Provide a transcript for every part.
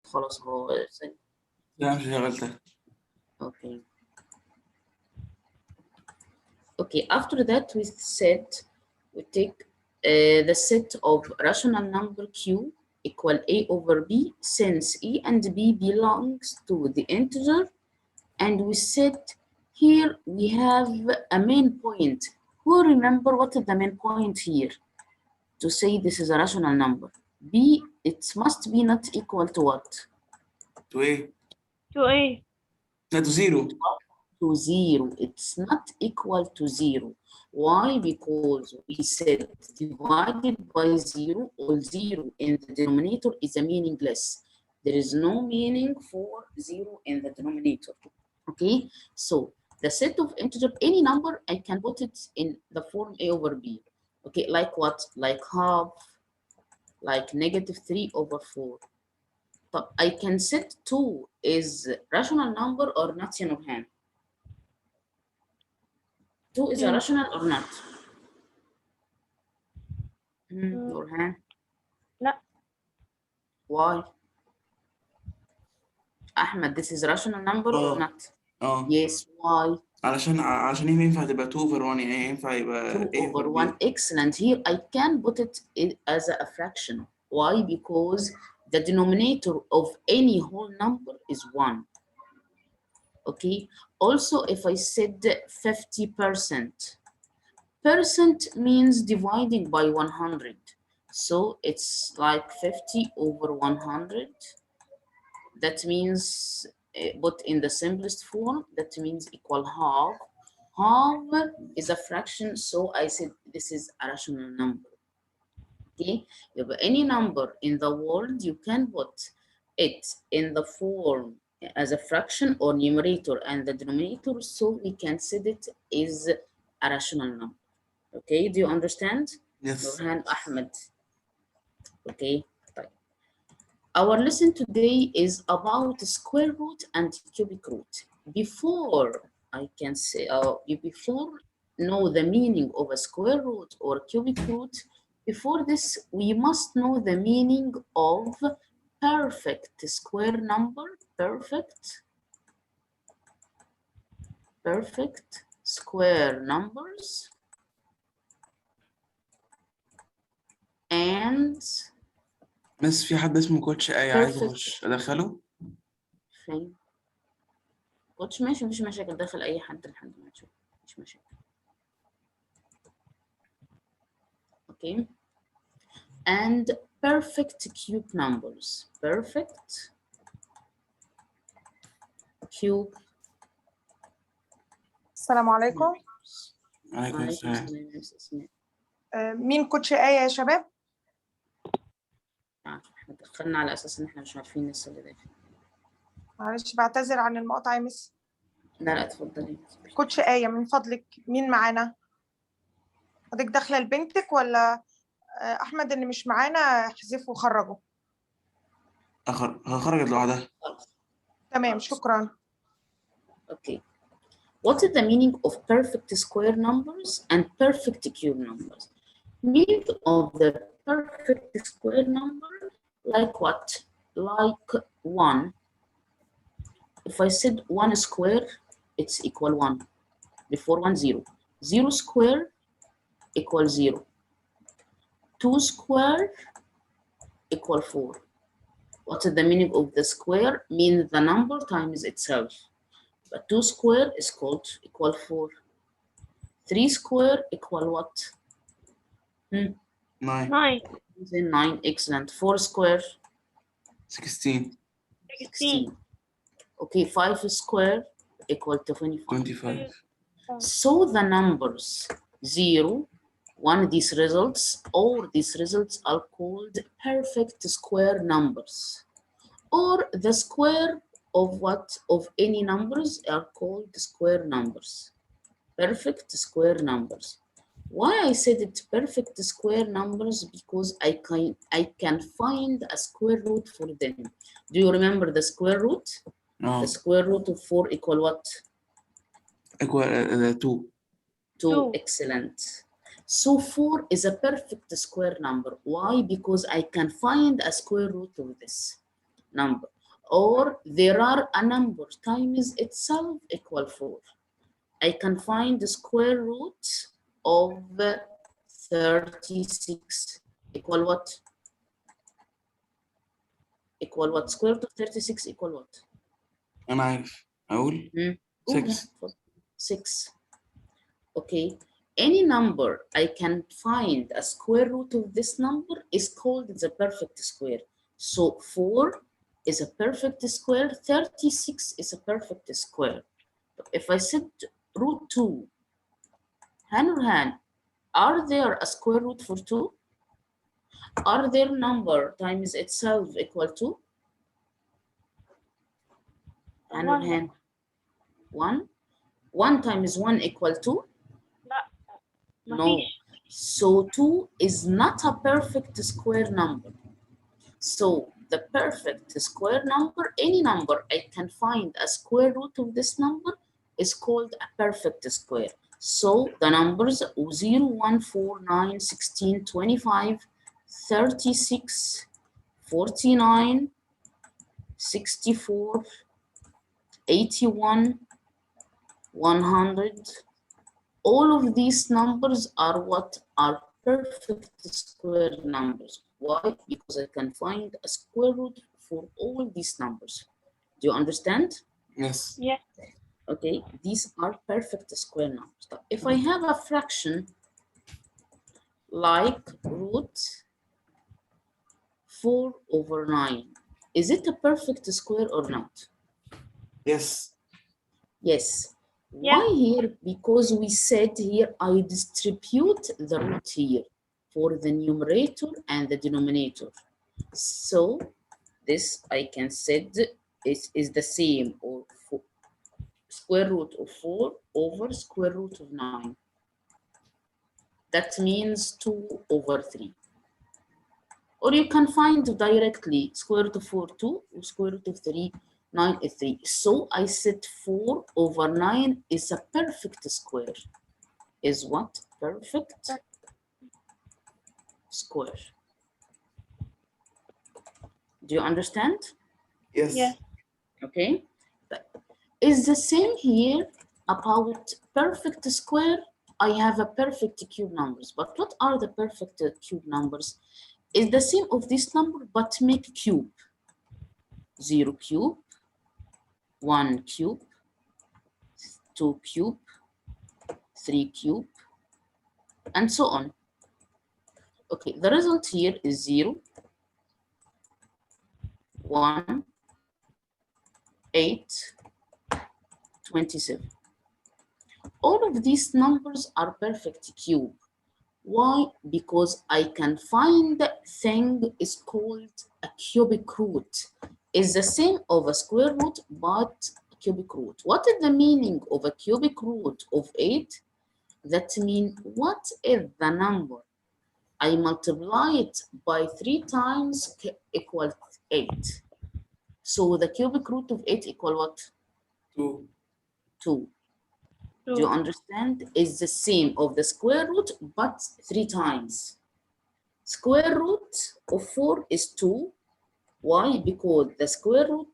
خلاص هو لا مش شغلتها. okay. Okay, after that we said we take the set of rational number Q equal A over B since E and B belongs to the integer, and we said here we have a main point. Who remember what is the main point here to say this is a rational number? B, it must be not equal to what? To ايه؟ to A. لا to zero. To 0. It's not equal to 0. Why? Because we said divided by 0, or 0 in the denominator is a meaningless. There is no meaning for 0 in the denominator. Okay, so the set of integer, any number, I can put it in the form A over B. Okay, like what? Like half, like -3 over 4. But I can set 2 is rational number or not, يا نورهان? 2 is a rational or not? Nurhan? لا. Why? Ahmed, this is a rational number or not? Yes, why? علشان هي ينفع تبقى 2 over 1 يعني ينفع يبقى 2 over 1. Excellent. Here I can put it as a fraction. Why? Because the denominator of any whole number is 1. Okay. Also, if I said 50%, percent means dividing by 100. So it's like 50 over 100. That means, put in the simplest form, that means equal half. Half is a fraction, so I said this is a rational number. Okay, any number in the world, you can put it in the form as a fraction or numerator and the denominator, so we can say it is a rational number. Okay, do you understand? Yes. Nurhan Ahmed. Okay. Our lesson today is about square root and cubic root. Before I can say, before know the meaning of a square root or cubic root, before this, we must know the meaning of perfect square number, perfect square numbers, and بس في حد اسمه كوتش آية عايز اخش ادخله؟ فين؟ كوتش ماشي، مفيش مشاكل، داخل اي حد لحد ما تشوف، مفيش مشاكل. Okay. And perfect cube numbers. Perfect cube. السلام عليكم. عليكم السلام. مين كوتش آية يا شباب؟ احنا دخلنا على اساس ان احنا مش عارفين لسه اللي داخل. معلش بعتذر عن المقاطعة يا مس. لا اتفضلي. كوتش آية من فضلك مين معانا؟ حضرتك داخلة لبنتك ولا أحمد اللي مش معانا احذفه وخرجه؟ خرجت لوحدها. تمام شكرا. Okay. What is the meaning of perfect square numbers and perfect cube numbers? Meaning of the perfect square number, like what? Like 1. If I said 1 square, it's equal 1. Before 1, 0. 0 square equal 0. 2 square equal 4. What is the meaning of the square? Means the number times itself. But 2 square is called equal 4. 3 square equal what? 9. 9. Excellent. 4 square? 16. 16. Okay, 5 square equal to 25. So the numbers 0, 1, these results, or these results are called perfect square numbers. Or the square of what? Of any numbers are called square numbers. Perfect square numbers. Why I said it perfect square numbers? Because I can find a square root for them. Do you remember the square root? No. The square root of 4 equal what? Equal 2. 2. Excellent. So 4 is a perfect square number. Why? Because I can find a square root of this number. or there are a number times itself equal 4. I can find the square root of 36 equal what? Equal what? Square root of 36 equal what? أنا عارف أقول 6. 6. Okay. Any number I can find a square root of this number is called the perfect square. So 4 is a perfect square, 36 is a perfect square. If I said root 2, hand or hand, are there a square root for 2? Are there number times itself equal to? Hand or hand? 1? 1 times 1 equal to? No. So 2 is not a perfect square number. So the perfect square number, any number I can find a square root of this number is called a perfect square. So the numbers 0, 1, 4, 9, 16, 25, 36, 49, 64, 81, 100, all of these numbers are what are perfect square numbers. Why? Because I can find a square root for all these numbers. Do you understand? Yes. Yes. Okay, these are perfect square numbers. If I have a fraction like root 4/9, is it a perfect square or not? Yes. Yes. Yeah. Why here? Because we said here I distribute the root here for the numerator and the denominator. So this I can say is the same, or square root of 4 over square root of 9. That means 2/3. Or you can find directly square root of 4, 2, or square root of 3, 9 is 3. So I said 4/9 is a perfect square. Is what? Perfect square. Do you understand? Yes. Yes. Okay. Is the same here about perfect square. I have a perfect cube numbers. But what are the perfect cube numbers? Is the same of this number, but make cube. 0 cube, 1 cube, 2 cube, 3 cube, and so on. Okay, the result here is 0, 1, 8, 27. All of these numbers are perfect cube. Why? Because I can find thing is called a cubic root. It's the same of a square root, but a cubic root. What is the meaning of a cubic root of 8? That means what is the number I multiply it by 3 times equal 8. So the cubic root of 8 equal what? 2. 2. Do you understand? It's the same of the square root, but 3 times. Square root of 4 is 2. Why? Because the square root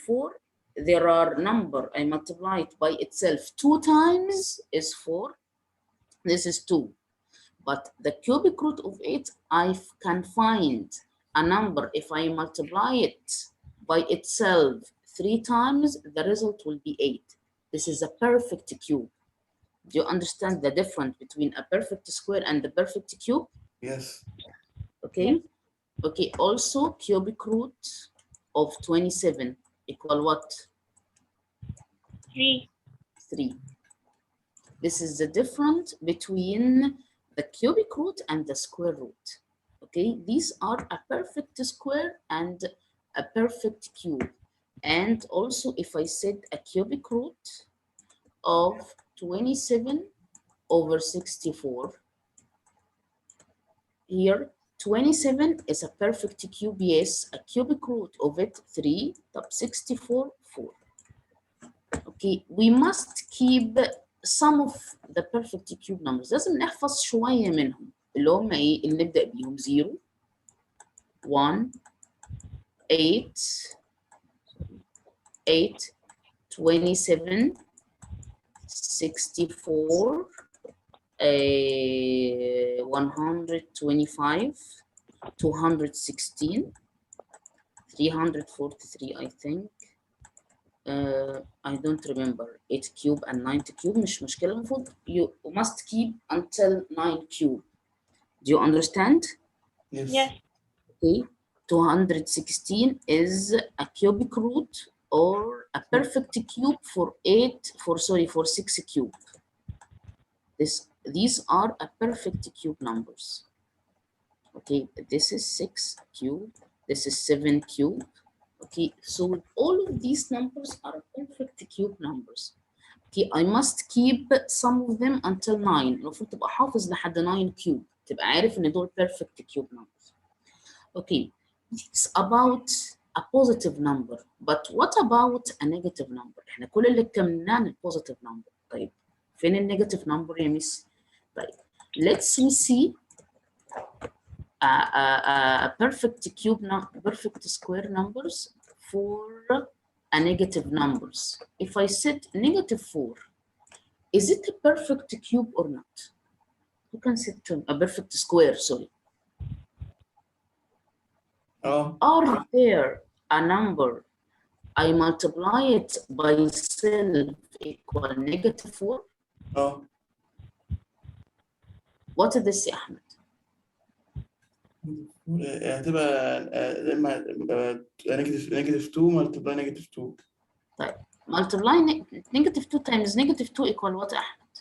4, there are number I multiply it by itself 2 times is 4. This is 2. But the cubic root of 8, I can find a number if I multiply it by itself 3 times, the result will be 8. This is a perfect cube. Do you understand the difference between a perfect square and the perfect cube? Yes. Okay. Yes. Okay. Also, cubic root of 27 equal what? 3. 3. This is the difference between the cubic root and the square root. Okay. These are a perfect square and a perfect cube. And also, if I said a cubic root of 27 over 64, here 27 is a perfect cube, yes, a cubic root of it 3, طب 64 4. Okay, we must keep some of the perfect cube numbers. لازم نحفظ شوية منهم اللي هم ايه اللي نبدأ بيهم 0 1 8 8, 27, 64, 125, 216, 343 I think. I don't remember 8 cube and 90 cube. مش مشكلة. المفروض you must keep until 9 cube. Do you understand? Yes. Yes. Okay. 216 is a cubic root or a perfect cube for 6 cube. These are a perfect cube numbers. Okay, this is 6 cube, this is 7 cube. Okay, so all of these numbers are perfect cube numbers. Okay, I must keep some of them until 9. المفروض تبقى حافظ لحد 9 cube. تبقى عارف ان دول perfect cube numbers. Okay, it's about a positive number, but what about a negative number? احنا كل اللي اتكلمناه عن positive number. طيب فين النيجاتيف number يا ميس؟ طيب let's see a perfect cube perfect square numbers for a negative numbers. If I said -4, is it a perfect cube or not? Who can say a perfect square? Sorry. Are there a number I multiply it by self equal -4? What is this يا أحمد؟ هتبقى اما نيجاتيف 2 ملتبلاي نيجاتيف 2. طيب multiply -2 times -2 equal what يا أحمد؟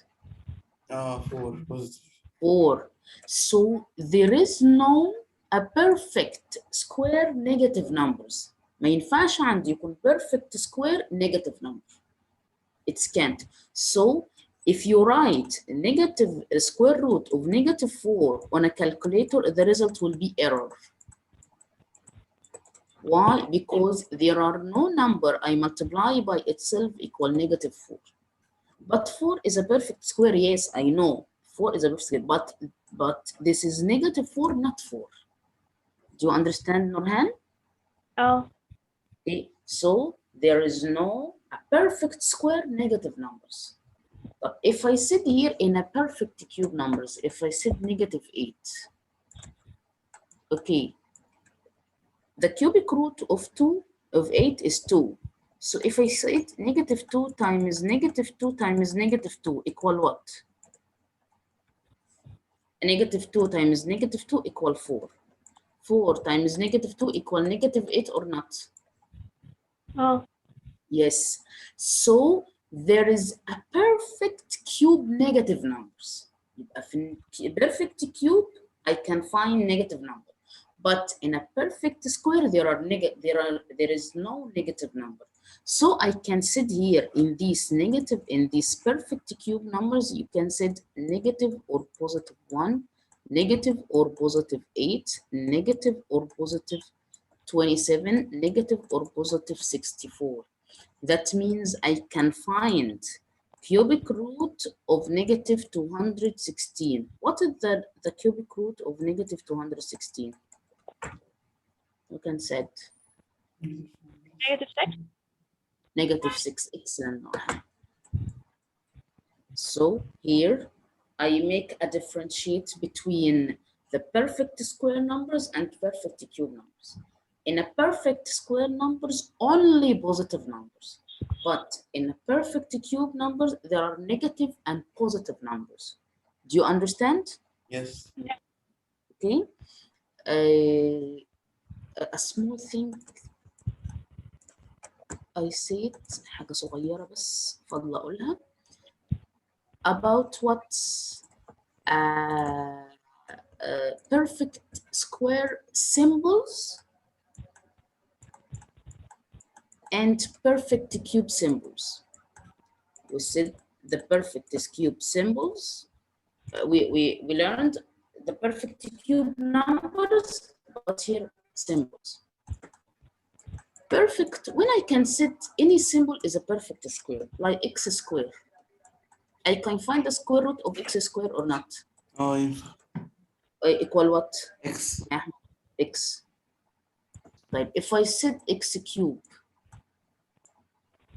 4 positive. 4. So there is no a perfect square negative numbers. ما ينفعش عندي يكون perfect square negative number. It can't. So if you write negative square root of -4 on a calculator, the result will be error. Why? Because there are no number I multiply by itself equal -4. But 4 is a perfect square. Yes, I know 4 is a perfect square, but this is -4, not 4. Do you understand, Nurhan? Oh. Okay. So there is no a perfect square negative numbers. But if I sit here in a perfect cube numbers, if I said -8, okay, the cubic root of 8 is 2. So if I said -2 times -2 times -2 equal what? -2 times -2 equal 4. 4 times -2 equal -8 or not? Oh. Yes. So there is a perfect cube negative numbers. يبقى في perfect cube I can find negative number. But in a perfect square there is no negative number. So I can sit here in these perfect cube numbers, you can set negative or positive 1, negative or positive 8, negative or positive 27, negative or positive 64. That means I can find cubic root of -216. What is the cubic root of -216? You can set -6. -6. Excellent. So here I make a differentiate between the perfect square numbers and perfect cube numbers. In a perfect square numbers, only positive numbers. But in a perfect cube numbers, there are negative and positive numbers. Do you understand? Yes. Okay. A small thing I said حاجة صغيرة بس فضل أقولها about what perfect square symbols and perfect cube symbols. We said the perfect cube symbols. We learned the perfect cube numbers, but here symbols. Perfect, when I can set any symbol is a perfect square, like x square. I can find the square root of x square or not. ينفع. Equal what? X. X. Like if I set x cube,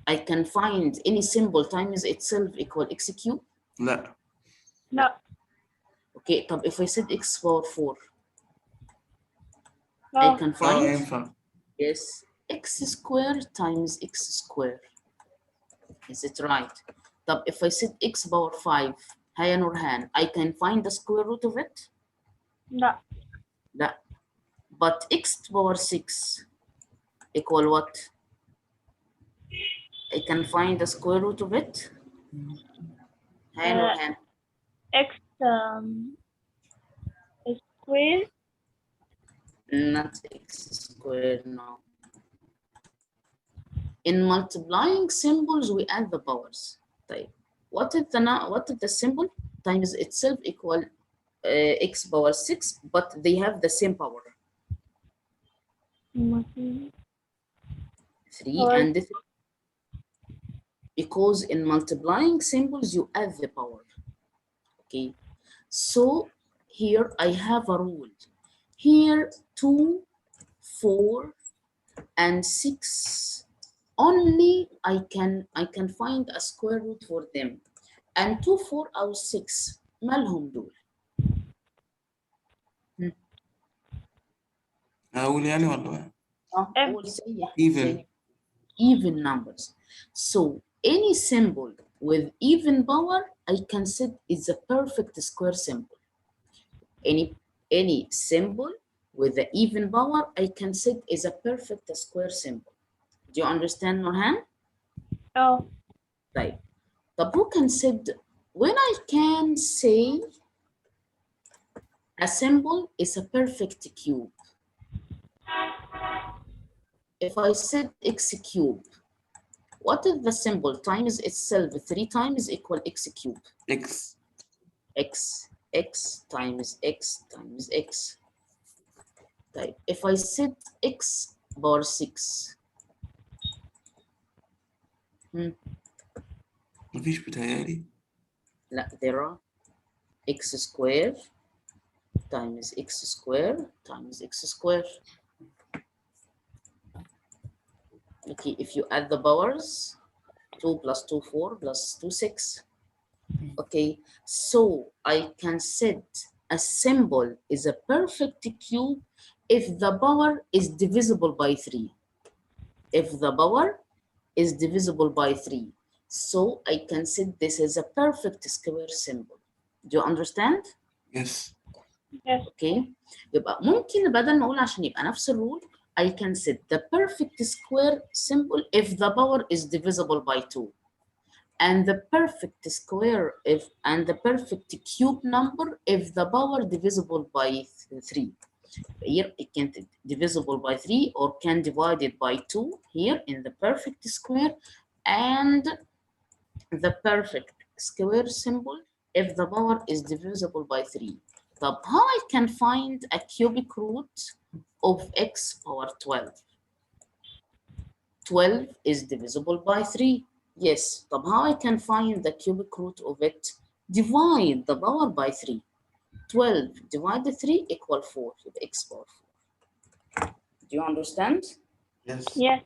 I can find any symbol times itself equal x cube. لا. لا. Okay, طب if I said x power 4 I اه. can find ينفع. yes x square times x square. Is it right? طب if I said x power 5 هيا نورهان I can find the square root of it. لا. لا. But x power 6 equal what? I can find the square root of it. هيا نورهان. x square. Not x square, no. In multiplying symbols, we add the powers. طيب, what is the symbol times itself equal x power 6, but they have the same power. 3 and 3. Because in multiplying symbols, you add the power. Okay. So here I have a rule. Here 2, 4, and 6. Only I can find a square root for them. And 2, 4 أو 6 مالهم دول؟ أقول يعني ولا؟ أقول سيح. Even. Even numbers. So any symbol with even power I can say is a perfect square symbol. Any symbol with the even power I can say is a perfect square symbol. Do you understand, Nurhan? اه. طيب. طب who can say when I can say a symbol is a perfect cube? If I said x cube, what is the symbol times itself 3 times equal x cube? X. X times x times x. طيب if I said x power 6. مفيش بتهيألي. لا, there are x square times x square times x square. Okay, if you add the powers, 2 plus 2, 4 plus 2, 6. Okay, so I can set a symbol is a perfect cube if the power is divisible by 3. If the power is divisible by 3. So I can set this as a perfect square symbol. Do you understand? Yes. Yes. Okay. يبقى ممكن بدل ما اقول عشان يبقى نفس الرول I can set the perfect square symbol if the power is divisible by 2. And the perfect square and the perfect cube number if the power divisible by 3. Here it can be divisible by 3 or can divide it by 2 here in the perfect square, and the perfect square symbol if the power is divisible by 3. طب how I can find a cubic root of x power 12? 12 is divisible by 3. Yes. طب how I can find the cubic root of it? Divide the power by 3. 12 divided 3 equal 4. X power 4. Do you understand? Yes. Yes.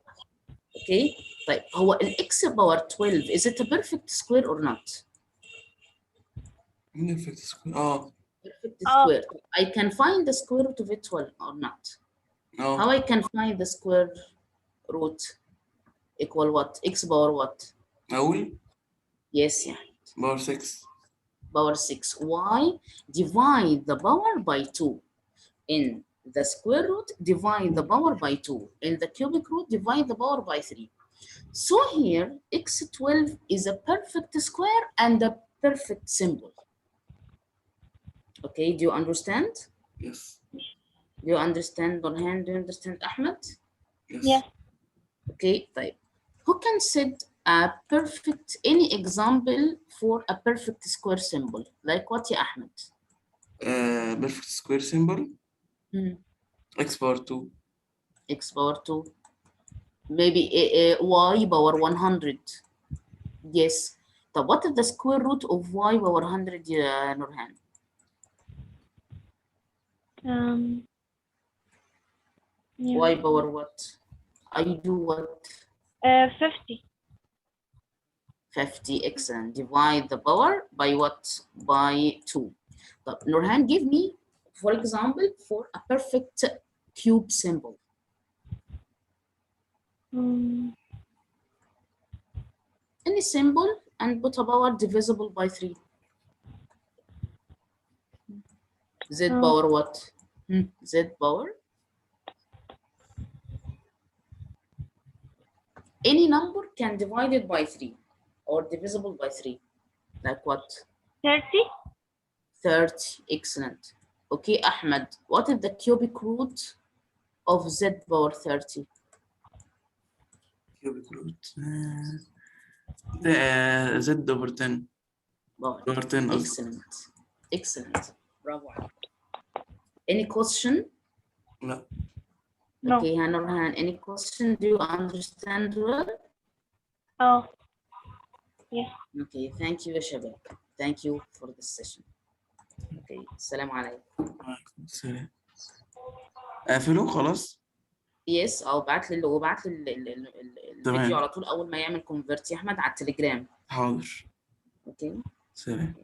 Okay. طيب هو ال x power 12 is it a perfect square or not? Perfect square. Perfect square. I can find the square root of it or not? How I can find the square root? Equal what? X power what? أقول. Yes, yeah. Power 6. Power 6. Why? Divide the power by 2. In the square root, divide the power by 2. In the cubic root, divide the power by 3. So here, x12 is a perfect square and a perfect symbol. Okay, do you understand? Yes. Do you understand, Nurhan? Do you understand, Ahmed? Yes. Yes. Okay, طيب. Who can set a perfect, any example for a perfect square symbol? Like what, ya Ahmed? Perfect square symbol. X power 2. X power 2. Maybe y power 100. Yes. طب what is the square root of y power 100, ya Nurhan? Yeah. Y power what? I do what? 50. 50. Excellent. Divide the power by what? By 2. طب Nurhan, give me, for example, for a perfect cube symbol. Any symbol and put a power divisible by 3. Z power what? Z power. Any number can divide it by 3 or divisible by 3. Like what? 30. 30. Excellent. Okay, Ahmed, what is the cubic root of Z power 30? cubic root زد اوفر 10 اوفر 10 قصدي. Excellent. Excellent. برافو عليك. Any question? لا No. Okay, Nurhan, any question? Do you understand well? Oh. Yes. Okay, thank you يا شباب. Thank you for this session. Okay, السلام عليكم. سلام. قافله خلاص. Yes، او ابعت لي تمام. الفيديو على طول اول ما يعمل كونفرت يا احمد على التليجرام. حاضر. اوكي. سلام.